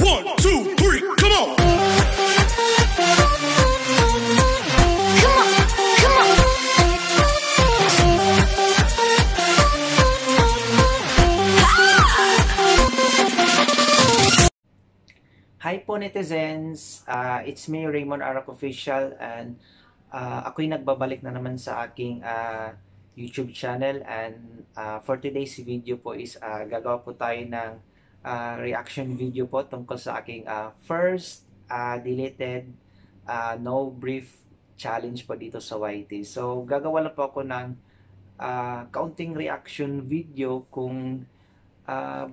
1, 2, 3, come on! Hi po netizens, it's me Raymond Arak Official, and ako'y nagbabalik na naman sa aking YouTube channel. And for today's video po is gagawa po tayo ng reaction video po tungkol sa aking first deleted no brief challenge po dito sa YT. So gagawa lang po ako ng kaunting reaction video kung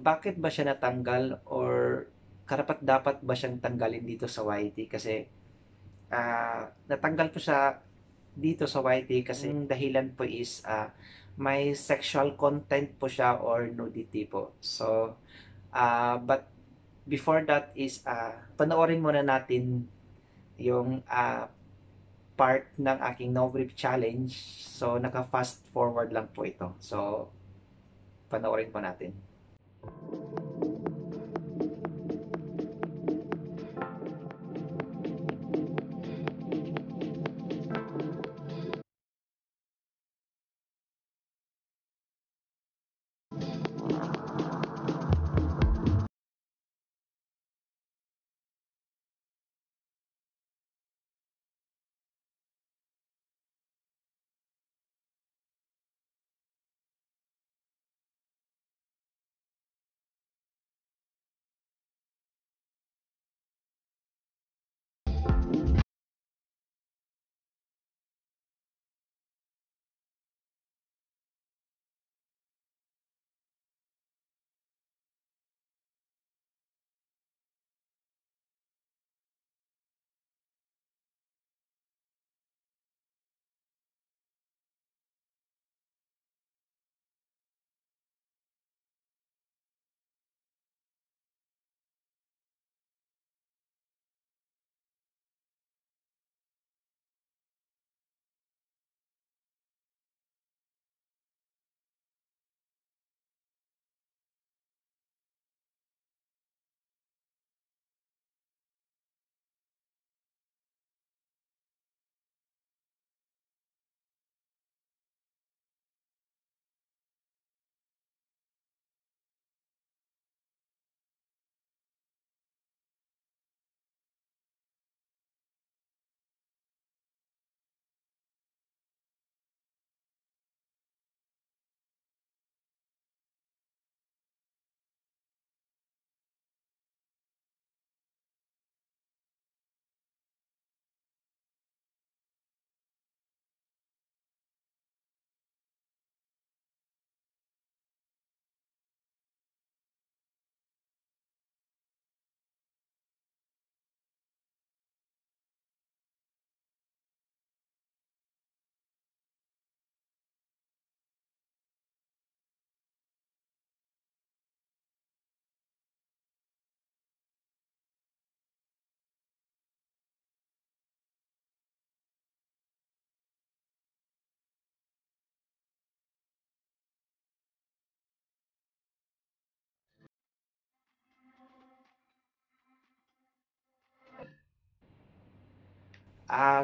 bakit ba siya natanggal, or karapat dapat ba siyang tanggalin dito sa YT. Kasi natanggal po siya dito sa YT kasi yung dahilan po is may sexual content po siya or nudity po. So but before that is panoorin muna natin yung part ng aking no brief challenge. So naka fast forward lang po ito, so panoorin po natin.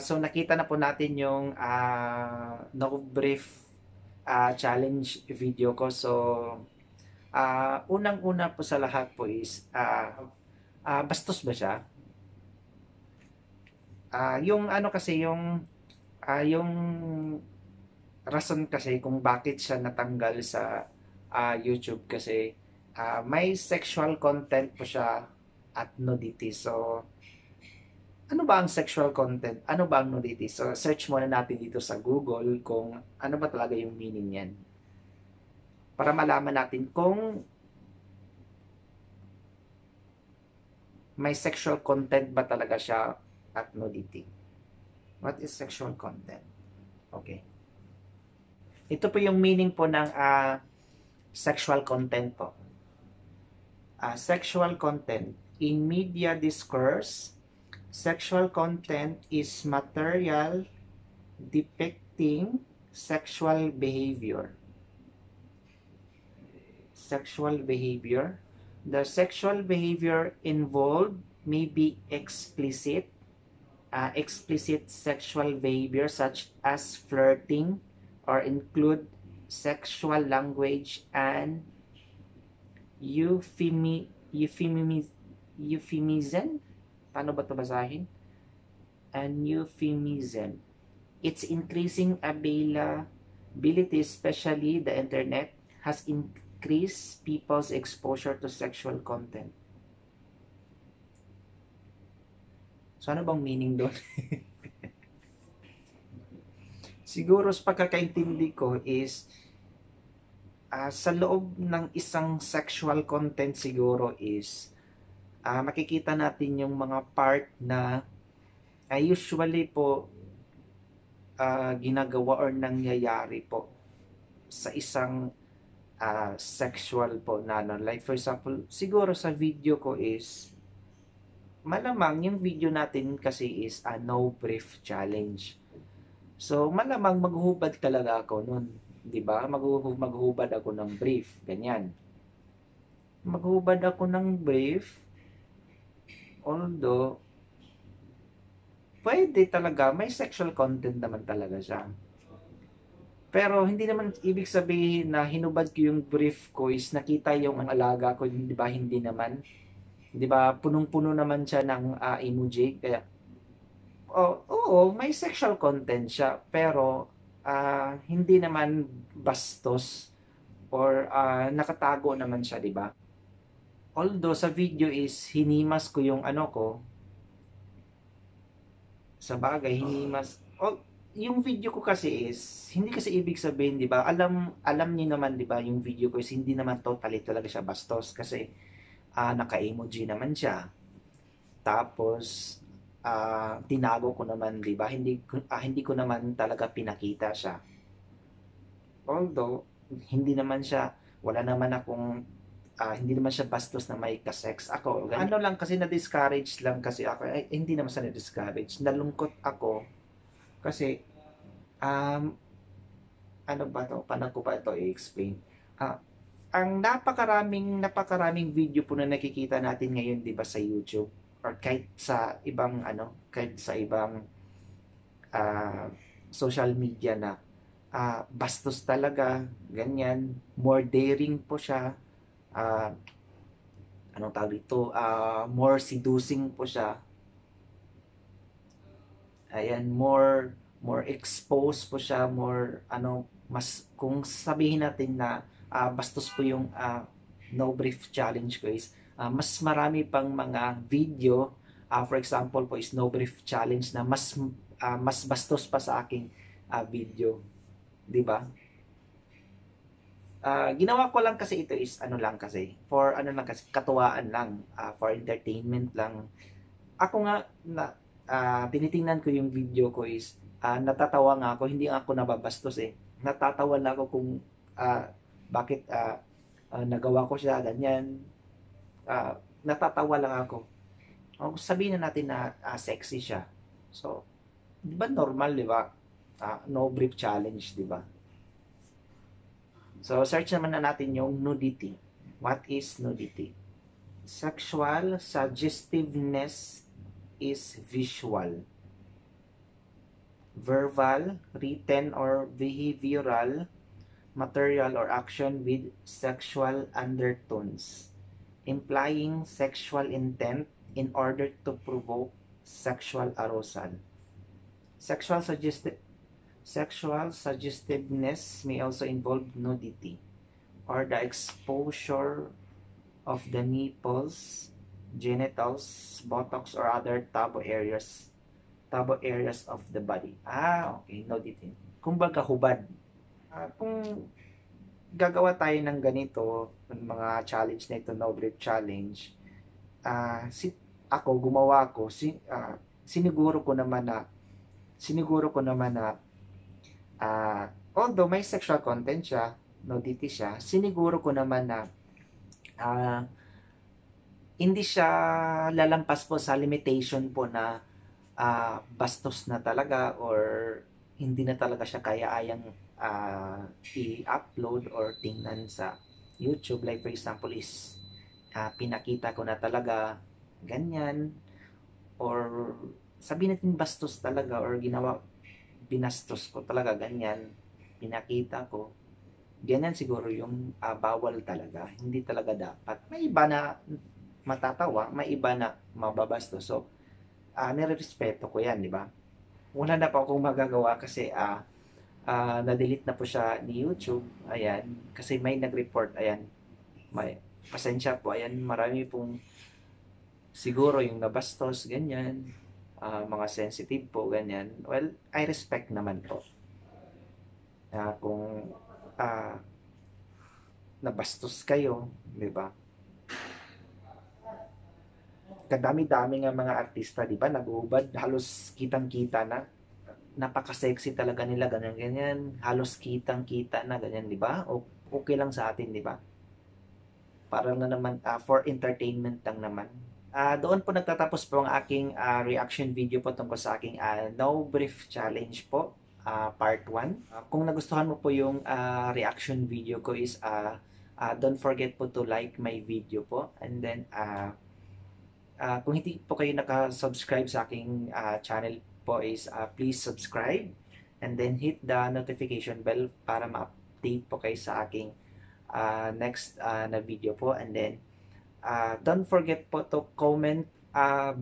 So nakita na po natin yung no brief challenge video ko. So unang-una po sa lahat po is bastos ba siya? Yung ano kasi yung rason kasi kung bakit siya natanggal sa YouTube kasi may sexual content po siya at nudity. So ano ba ang sexual content? Ano ba ang nudity? So, search muna natin dito sa Google kung ano ba talaga yung meaning niyan. Para malaman natin kung may sexual content ba talaga siya at nudity. What is sexual content? Okay. Ito po yung meaning po ng sexual content po. Sexual content in media discourse. Sexual content is material depicting sexual behavior. Sexual behavior The sexual behavior involved may be explicit sexual behavior such as flirting or include sexual language and euphemism. Paano ba ito basahin? And euphemism. Its increasing availability, especially the internet, has increased people's exposure to sexual content. So ano bang meaning doon? Siguro sa pagkakaintindi ko is sa loob ng isang sexual content siguro is makikita natin yung mga part na usually po ginagawa or nangyayari po sa isang sexual po na ano. Like for example, siguro sa video ko is malamang yung video natin kasi is a no brief challenge. So malamang maghuhubad talaga ako nun. 'Di ba? Maghuhubad ako ng brief, ganyan. Maghubad ako ng brief, although pwede talaga, may sexual content naman talaga siya. Pero hindi naman ibig sabihin na hinubad ko yung brief ko is nakita yung alaga ko, 'di ba? Hindi naman. 'Di ba? Punong-puno naman siya ng emoji, kaya oo, may sexual content siya, pero hindi naman bastos or nakatago naman siya, 'di ba? Although sa video is hinimas ko yung ano ko, sa bagay hinimas. Yung video ko kasi is hindi kasi ibig sabihin, 'di ba? Alam niyo naman, 'di ba, yung video ko is hindi naman totally talaga siya bastos kasi naka-emoji naman siya. Tapos tinago ko naman, 'di ba? Hindi ko naman talaga pinakita siya. Although hindi naman siya, wala naman akong hindi naman siya bastos na may ka-sex ako. Ano lang kasi, na-discourage lang kasi ako. Hindi naman sa na-discourage. Nalungkot ako kasi ano ba to? Paano ko pa ito i-explain? Ang napakaraming video po na nakikita natin ngayon, 'di ba, sa YouTube or kahit sa ibang social media na bastos talaga, ganyan, more daring po siya, anong tawag dito, more seducing po siya, ayan, more exposed po siya, more mas kung sabihin natin na bastos po yung no brief challenge ko is mas marami pang mga video, for example po is no brief challenge na mas bastos pa sa aking video, 'di ba? Ginawa ko lang kasi ito is for katuwaan lang, for entertainment lang. Ako nga tinitingnan ko yung video ko is natatawa nga ako, hindi ako nababastos natatawa lang ako kung bakit nagawa ko siya ganyan. Natatawa lang ako. Sabihin na natin na sexy siya. So, di ba normal, di ba? No brief challenge, di ba? So, search naman na natin yung nudity. What is nudity? Sexual suggestiveness is visual, verbal, written, or behavioral material or action with sexual undertones, implying sexual intent in order to provoke sexual arousal. Sexual suggestiveness may also involve nudity or the exposure of the nipples, genitals, buttocks, or other taboo areas of the body. Okay, nudity. Kumbaga hubad. Kung gagawa tayo ng ganito, ng mga challenge na ito, no brief challenge, siniguro ko naman na although may sexual content siya, nudity siya, siniguro ko naman na hindi siya lalampas po sa limitation po na bastos na talaga or hindi na talaga siya kaya-ayang i-upload or tingnan sa YouTube. Like for example is pinakita ko na talaga ganyan, or sabihin natin bastos talaga, or binastos ko talaga ganyan, pinakita ko ganyan, siguro yung bawal talaga, hindi talaga dapat. May iba na matatawa, may iba na mababastos. So nirerespeto ko yan, di ba? Wala na pa akong magagawa kasi na-delete na po siya ni YouTube. Ayan, kasi may nag-report. Ayan, may pasensya po. Ayan, marami pong siguro yung nabastos, ganyan. Mga sensitive po, ganyan. Well, I respect naman po. Kung nabastos kayo, di ba? Kadami-dami nga mga artista, di ba? Nag-uubad, halos kitang-kita na. Napaka-sexy talaga nila, ganyan-ganyan. Halos kitang-kita na, ganyan, di ba? Okay lang sa atin, di ba? Para na naman, for entertainment lang naman. Doon po nagtatapos po ang aking reaction video po tungkol sa aking No Brief Challenge po, part 1. Kung nagustuhan mo po yung reaction video ko is don't forget po to like my video po. And then, kung hindi po kayo naka-subscribe sa aking channel po is please subscribe and then hit the notification bell para ma-update po kayo sa aking next na video po. And then don't forget po to comment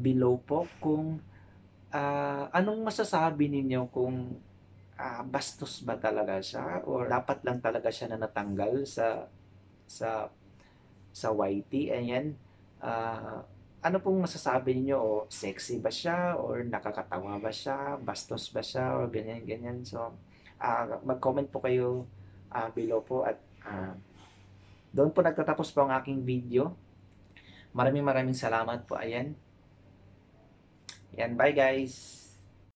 below po kung anong masasabi ninyo, kung bastos ba talaga siya or dapat lang talaga siya na natanggal sa sa YT. Ayan, ano pong masasabi niyo, o sexy ba siya or nakakatawa ba siya, bastos ba siya, o ganyan ganyan. So mag-comment po kayo below po, at doon po nagtatapos po ang aking video. Maraming salamat po. Ayan, bye guys.